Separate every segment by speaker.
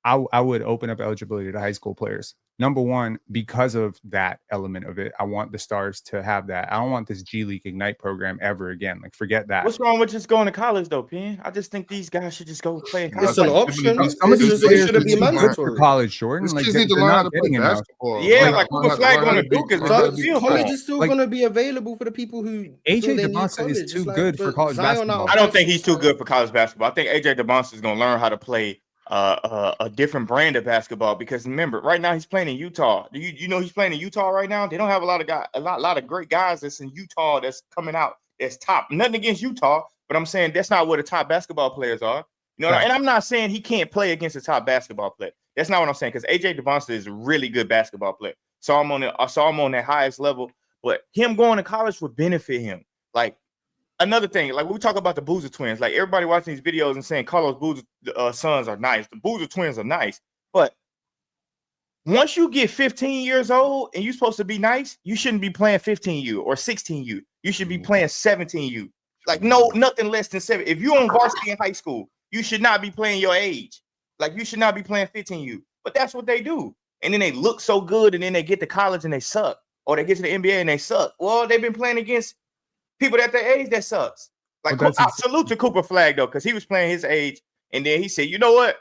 Speaker 1: I would open up eligibility to high school players. Number one, because of that element of it, I want the Stars to have that. I don't want this G League Ignite program ever again. Like, forget that.
Speaker 2: What's wrong with just going to college though, Penn? I just think these guys should just go play in college.
Speaker 3: It's an option.
Speaker 1: Some of these players
Speaker 3: shouldn't be mandatory.
Speaker 1: College, Jordan.
Speaker 4: These
Speaker 1: like
Speaker 4: kids need to
Speaker 1: they're
Speaker 4: learn how
Speaker 1: not
Speaker 4: to play
Speaker 1: getting enough.
Speaker 4: basketball.
Speaker 2: Yeah, like Cooper Flag going to Duke is
Speaker 3: college is still going to be available for the people who
Speaker 1: AJ DeMonsa is too good for college basketball.
Speaker 2: I don't think he's too good for college basketball. I think AJ DeMonsa is going to learn how to play a different brand of basketball, because remember, right now he's playing in Utah. You know he's playing in Utah right now. They don't have a lot of great guys that's in Utah that's coming out that's top. Nothing against Utah, but I'm saying that's not where the top basketball players are. You know, right. And I'm not saying he can't play against the top basketball player. That's not what I'm saying, because AJ DeMonsa is a really good basketball player. So I'm on that highest level. But him going to college would benefit him. Like, another thing, like we talk about the Boozer twins, like everybody watching these videos and saying Carlos Boozer's sons are nice. The Boozer twins are nice. But once you get 15 years old and you're supposed to be nice, you shouldn't be playing 15U or 16U. You should be playing 17U. Like, nothing less than 7. If you're on varsity in high school, you should not be playing your age. Like, you should not be playing 15U. But that's what they do. And then they look so good, and then they get to college and they suck. Or they get to the NBA and they suck. Well, they've been playing against people at their age that sucks. Like, I salute to Cooper Flag, though, because he was playing his age, and then he said, you know what?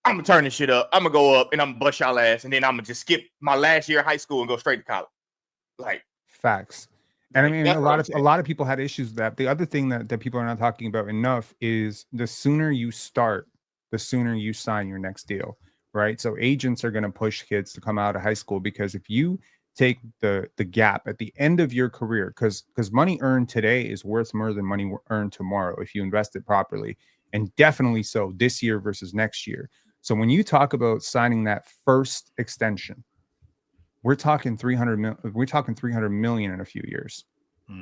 Speaker 2: I'm going to turn this shit up. I'm going to go up, and I'm going to bust y'all ass, and then I'm going to just skip my last year of high school and go straight to college. Like,
Speaker 1: facts. And I mean, a lot of people had issues with that. The other thing that people are not talking about enough is the sooner you start, the sooner you sign your next deal, right? So agents are going to push kids to come out of high school, because if you take the gap at the end of your career, because money earned today is worth more than money earned tomorrow if you invest it properly, and definitely so this year versus next year. So when you talk about signing that first extension, we're talking 300 million in a few years.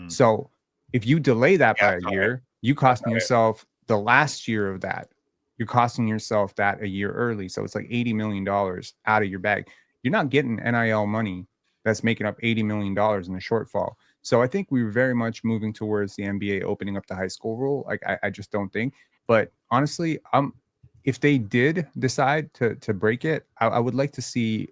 Speaker 1: So if you delay that by a year, you costing yourself the last year of that. You're costing yourself that a year early. So it's like $80 million out of your bag. You're not getting NIL money that's making up $80 million in the shortfall. So I think we were very much moving towards the NBA opening up the high school rule. Like, I just don't think. But honestly, if they did decide to break it, I would like to see.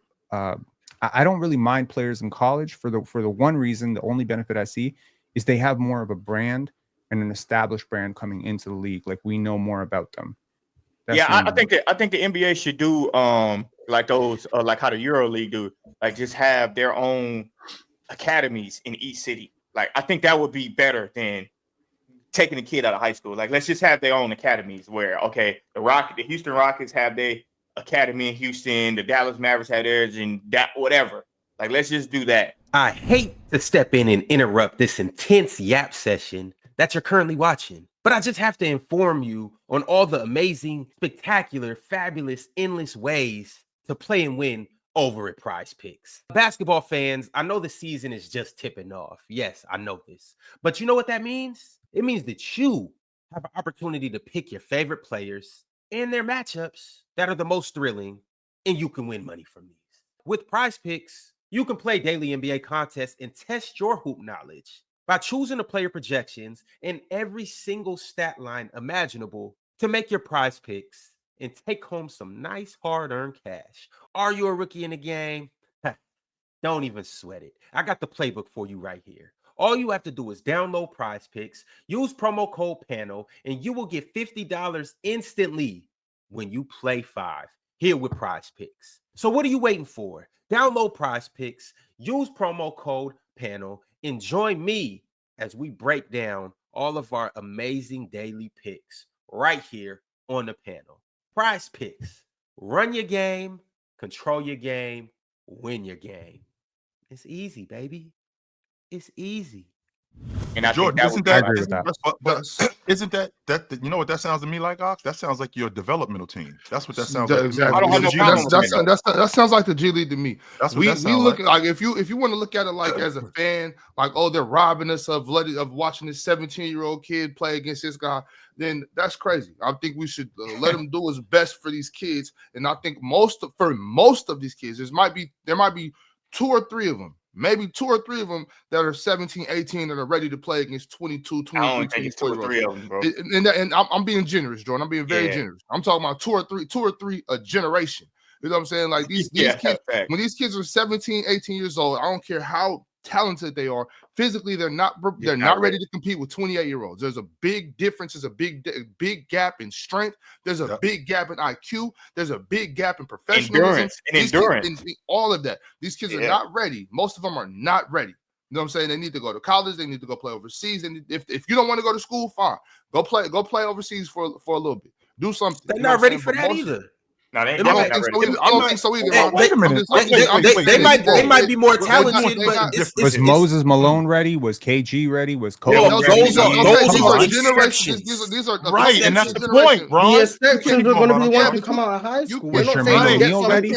Speaker 1: I don't really mind players in college for the one reason. The only benefit I see is they have more of a brand and an established brand coming into the league. Like, we know more about them.
Speaker 2: I think the NBA should do like those like how the Euro League do, like just have their own academies in each city. Like, I think that would be better than taking a kid out of high school. Like, let's just have their own academies where, okay, the Houston Rockets have their academy in Houston, the Dallas Mavericks have theirs, and that whatever. Like, let's just do that.
Speaker 5: I hate to step in and interrupt this intense yap session that you're currently watching, but I just have to inform you on all the amazing, spectacular, fabulous, endless ways to play and win over at Prize Picks. Basketball fans, I know the season is just tipping off. Yes, I know this. But you know what that means? It means that you have an opportunity to pick your favorite players and their matchups that are the most thrilling, and you can win money from these. With Prize Picks, you can play daily NBA contests and test your hoop knowledge by choosing the player projections and every single stat line imaginable to make your Prize Picks and take home some nice hard-earned cash. Are you a rookie in the game? Don't even sweat it. I got the playbook for you right here. All you have to do is download Prize Picks, use promo code PANEL, and you will get $50 instantly when you play 5 here with Prize Picks. So what are you waiting for? Download Prize Picks, use promo code PANEL, and join me as we break down all of our amazing daily picks right here on the panel. Prize Picks. Run your game, control your game, win your game. It's easy, baby. It's easy.
Speaker 2: And I
Speaker 4: Jordan,
Speaker 2: think that
Speaker 4: isn't that you know what that sounds to me like, Ox? That sounds like your developmental team. That's what that sounds like.
Speaker 2: Exactly. I don't have no problem with
Speaker 4: that sounds like the G League to me. That's what we look like if you want to look at it like as a fan, like, oh, they're robbing us of watching this 17-year-old kid play against this guy, then that's crazy. I think we should let him do his best for these kids. And I think most of these kids, there might be 2 or 3 of them Maybe 2 or 3 of them that are 17, 18 that are ready to play against 22, 23,
Speaker 2: I only think it's 2 or 3 of them, bro.
Speaker 4: And I'm being generous, Jordan. I'm being very generous. I'm talking about 2 or 3 a generation. You know what I'm saying? Like these kids, when these kids are 17, 18 years old, I don't care how talented they are. Physically, they're not ready to compete with 28-year-olds. There's a big difference. There's a big gap in strength. There's a big gap in IQ. There's a big gap in professionalism.
Speaker 2: Endurance.
Speaker 4: All of that. These kids are not ready. Most of them are not ready. You know what I'm saying? They need to go to college. They need to go play overseas. And if you don't want to go to school, fine. Go play overseas for a little bit. Do something.
Speaker 5: They're not ready for that either.
Speaker 2: No, they
Speaker 4: I don't think so either.
Speaker 1: Wait a minute.
Speaker 5: They might be more talented, but
Speaker 1: was Moses Malone ready? Was KG ready? Was Kobe
Speaker 4: ready?
Speaker 6: These are right, and that's the point, bro.
Speaker 3: The exceptions are going to be the ones who come out of high school.
Speaker 1: Was Jermaine O'Neal ready?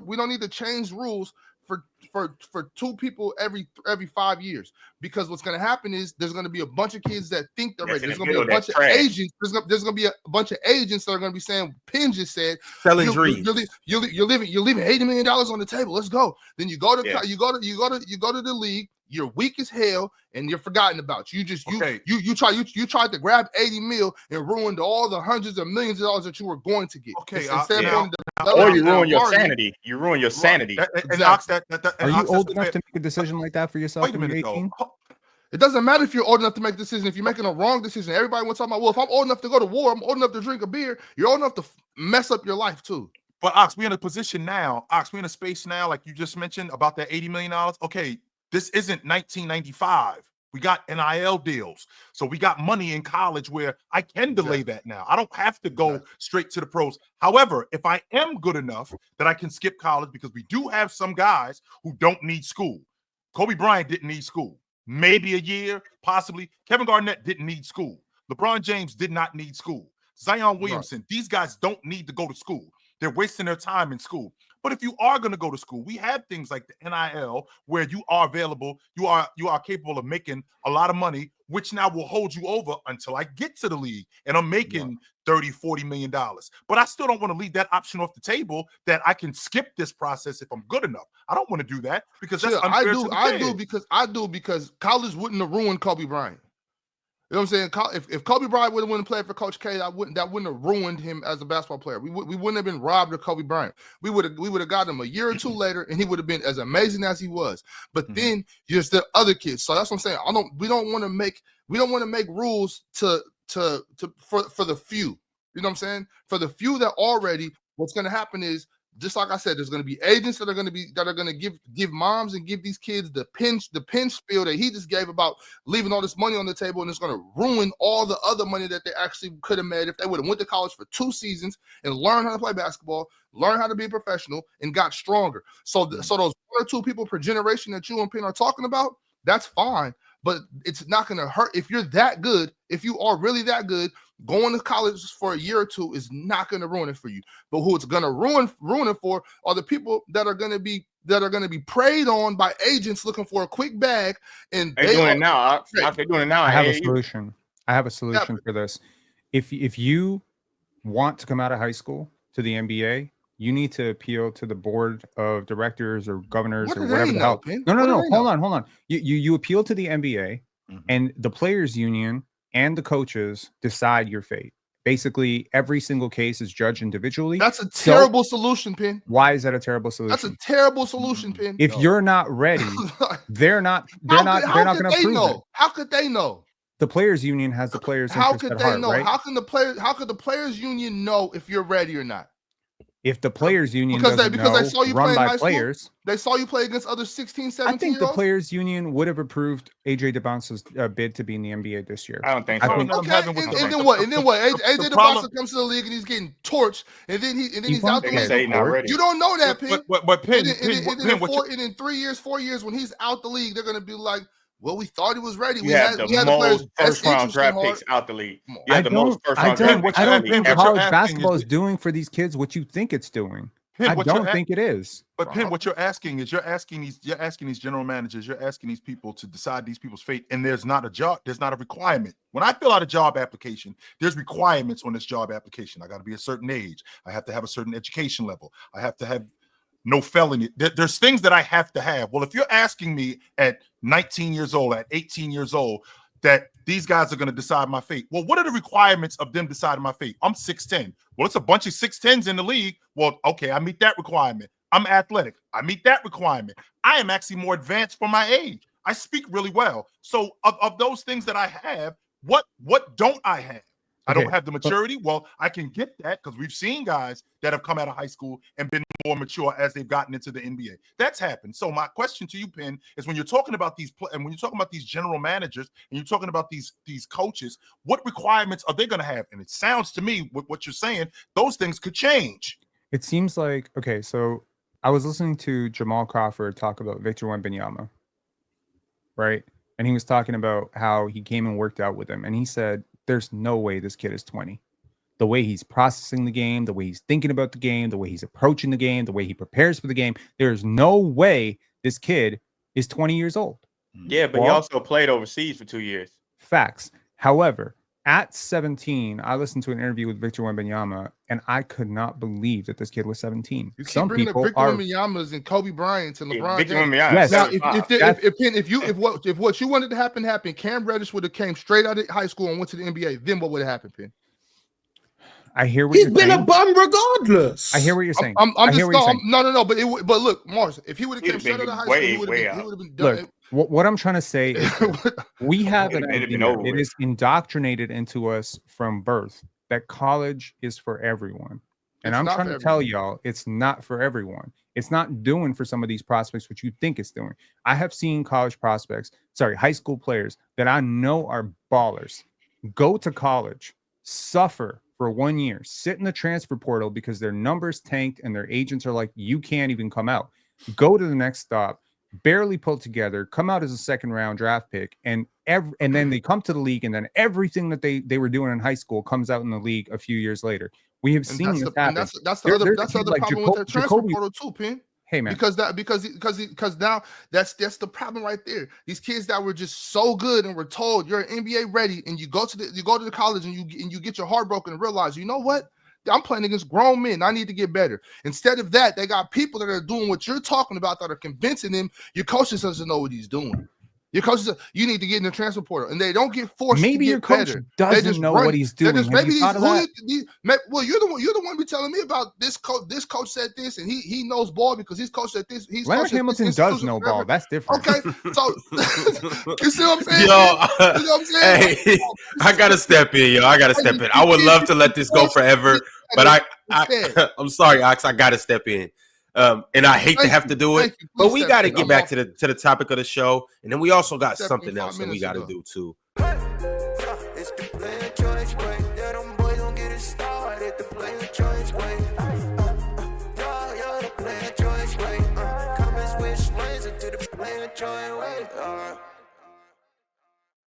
Speaker 4: We don't need to change rules for 2 people every 5 years, because what's going to happen is there's going to be a bunch of kids that think they're ready. There's going to be a bunch of agents. There's going to be a bunch of agents that are going to be saying, Penn just said,
Speaker 5: selling dreams.
Speaker 4: You're leaving $80 million on the table. Let's go. Then you go to the league. You're weak as hell, and you're forgotten about. You tried to grab 80 mil and ruined all the hundreds of millions of dollars that you were going to get.
Speaker 2: Or you ruin your sanity. You ruin your sanity.
Speaker 1: Are you old enough to make a decision like that for yourself?
Speaker 6: Wait a minute,
Speaker 4: it doesn't matter if you're old enough to make a decision. If you're making a wrong decision, everybody wants to talk about, well, if I'm old enough to go to war, I'm old enough to drink a beer. You're old enough to mess up your life too.
Speaker 6: But Ox, we're in a position now. Ox, we're in a space now, like you just mentioned about that $80 million. Okay, this isn't 1995. We got NIL deals. So we got money in college where I can delay that now. I don't have to go straight to the pros. However, if I am good enough that I can skip college, because we do have some guys who don't need school. Kobe Bryant didn't need school. Maybe a year, possibly. Kevin Garnett didn't need school. LeBron James did not need school. Zion Williamson, these guys don't need to go to school. They're wasting their time in school. But if you are going to go to school, we have things like the NIL where you are available, you are capable of making a lot of money, which now will hold you over until I get to the league and I'm making $30-40 million. But I still don't want to leave that option off the table that I can skip this process if I'm good enough. I don't want to do that because that's unfair to the kid.
Speaker 4: I do because college wouldn't have ruined Kobe Bryant. You know what I'm saying? If Kobe Bryant would have went and played for Coach K, that wouldn't have ruined him as a basketball player. We wouldn't have been robbed of Kobe Bryant. We would have got him a year or two later, and he would have been as amazing as he was. But then there's the other kids. So that's what I'm saying. We don't want to make rules for the few. You know what I'm saying? For the few that already, what's going to happen is, just like I said, there's going to be agents that are going to give moms and give these kids the pinch spiel that he just gave about leaving all this money on the table, and it's going to ruin all the other money that they actually could have made if they would have went to college for 2 seasons and learned how to play basketball, learned how to be a professional, and got stronger. So those 1 or 2 people per generation that you and Penn are talking about, that's fine, but it's not going to hurt if you're that good. If you are really that good, going to college for a year or 2 is not going to ruin it for you. But who it's going to ruin it for are the people that are going to be preyed on by agents looking for a quick bag. And
Speaker 2: they're doing it now. They're doing it now.
Speaker 1: I have a solution. For this. If you want to come out of high school to the NBA, you need to appeal to the board of directors or governors or whatever the hell. No. Hold on. You appeal to the NBA, and the players union and the coaches decide your fate. Basically, every single case is judged individually.
Speaker 4: That's a terrible solution, Penn.
Speaker 1: Why is that a terrible solution?
Speaker 4: That's a terrible solution, Penn.
Speaker 1: If you're not ready, they're not going to approve it.
Speaker 4: How could they know?
Speaker 1: The players union has the players.
Speaker 4: How could they know?
Speaker 1: Right?
Speaker 4: How could the players union know if you're ready or not?
Speaker 1: If the players union
Speaker 4: because they saw you
Speaker 1: run
Speaker 4: play
Speaker 1: by players,
Speaker 4: they saw you play against other 16, 17
Speaker 1: I think the players union would have approved AJ DeBonce's bid to be in the NBA this year.
Speaker 2: I don't think so.
Speaker 4: And then what? AJ DeBonce comes to the league and he's getting torched, and then he's out the league. You don't know that, Penn.
Speaker 6: But Penn,
Speaker 4: and in 3 years, 4 years, when he's out the league, they're going to be like, well, we thought he was ready.
Speaker 2: We had the most first-round draft picks out the league. You had the most first-round draft picks.
Speaker 1: I don't think college basketball is doing for these kids what you think it's doing. I don't think it is.
Speaker 6: But Penn, what you're asking is you're asking these general managers, you're asking these people to decide these people's fate, and there's not a requirement. When I fill out a job application, there's requirements on this job application. I got to be a certain age. I have to have a certain education level. I have to have no felony. There's things that I have to have. Well, if you're asking me at 19 years old, at 18 years old, that these guys are going to decide my fate. Well, what are the requirements of them deciding my fate? I'm 6'10". Well, it's a bunch of 6'10s in the league. Well, okay, I meet that requirement. I'm athletic. I meet that requirement. I am actually more advanced for my age. I speak really well. So of those things that I have, what don't I have? I don't have the maturity. Well, I can get that because we've seen guys that have come out of high school and been more mature as they've gotten into the NBA. That's happened. So my question to you, Penn, is when you're talking about these and when you're talking about these general managers and you're talking about these coaches, what requirements are they going to have? And it sounds to me, with what you're saying, those things could change.
Speaker 1: It seems like, okay, so I was listening to Jamal Crawford talk about Victor Wembanyama, right? And he was talking about how he came and worked out with him. And he said, there's no way this kid is 20. The way he's processing the game, the way he's thinking about the game, the way he's approaching the game, the way he prepares for the game, there's no way this kid is 20 years old.
Speaker 2: Yeah, but he also played overseas for 2 years.
Speaker 1: Facts. However, at 17, I listened to an interview with Victor Wembanyama, and I could not believe that this kid was 17.
Speaker 4: You
Speaker 1: Some
Speaker 4: keep
Speaker 1: people
Speaker 4: Victor
Speaker 1: are
Speaker 4: Wembanyama's and Kobe Bryant and LeBron
Speaker 2: Victor
Speaker 4: James.
Speaker 2: Wembanyama.
Speaker 1: Yes.
Speaker 4: Now, if what you wanted to happen, Cam Reddish would have came straight out of high school and went to the NBA. Then what would have happened, Penn?
Speaker 1: I hear what
Speaker 3: He's
Speaker 1: you're
Speaker 3: been
Speaker 1: saying.
Speaker 3: a bum regardless.
Speaker 1: I hear what you're saying.
Speaker 4: I'm
Speaker 1: I
Speaker 4: just
Speaker 1: hear what you're saying.
Speaker 4: no. But look, Mars, if he would have
Speaker 2: He'd
Speaker 4: came
Speaker 2: have
Speaker 4: straight
Speaker 2: been
Speaker 4: out of high school,
Speaker 2: way,
Speaker 4: he would
Speaker 2: way
Speaker 4: have
Speaker 2: out.
Speaker 4: been done.
Speaker 1: Look, what I'm trying to say is that we have an
Speaker 2: It'd have been
Speaker 1: idea.
Speaker 2: over
Speaker 1: It
Speaker 2: with.
Speaker 1: is indoctrinated into us from birth that college is for everyone. And
Speaker 4: It's
Speaker 1: I'm
Speaker 4: not
Speaker 1: trying
Speaker 4: for
Speaker 1: to tell
Speaker 4: everyone.
Speaker 1: y'all, it's not for everyone. It's not doing for some of these prospects what you think it's doing. I have seen high school players that I know are ballers go to college, suffer for 1 year, sit in the transfer portal because their numbers tanked and their agents are like, you can't even come out. Go to the next stop, barely pulled together, come out as a second round draft pick, and then they come to the league, and then everything that they were doing in high school comes out in the league a few years later. We have seen this happen.
Speaker 4: That's the
Speaker 1: There-
Speaker 4: other
Speaker 1: there's
Speaker 4: that's the
Speaker 1: kids
Speaker 4: other
Speaker 1: like
Speaker 4: problem with their transfer
Speaker 1: Jacoby-
Speaker 4: portal too, Penn.
Speaker 1: Hey man,
Speaker 4: Because now that's the problem right there. These kids that were just so good and were told you're NBA ready, and you go to the college and you get your heart broken and realize, you know what? I'm playing against grown men. I need to get better. Instead of that, they got people that are doing what you're talking about that are convincing them your coaches doesn't know what he's doing. Your coaches, you need to get in the transfer portal, and they don't get forced.
Speaker 1: maybe
Speaker 4: to
Speaker 1: your
Speaker 4: get
Speaker 1: coach
Speaker 4: better.
Speaker 1: doesn't know what he's doing. Have
Speaker 4: Maybe
Speaker 1: you thought of that?
Speaker 4: well, you're the one be telling me about this coach. This coach said this, and he knows ball because his coach said this.
Speaker 1: Leonard Hamilton does know ball. That's different.
Speaker 4: Okay, so you see what I'm saying?
Speaker 5: Yo,
Speaker 4: You know what I'm saying?
Speaker 5: hey, I gotta step in, yo. I gotta step in. I would love to let this go forever, but I'm sorry, Ox. I gotta step in. And I hate to have to do it, but we got to get back to the topic of the show, and then we also got something else that we got to do too.
Speaker 7: It's the player choice way. Yeah, them boys gon' get it started. The player choice way. Yeah, the player choice way. Come and switch lanes into the player choice way.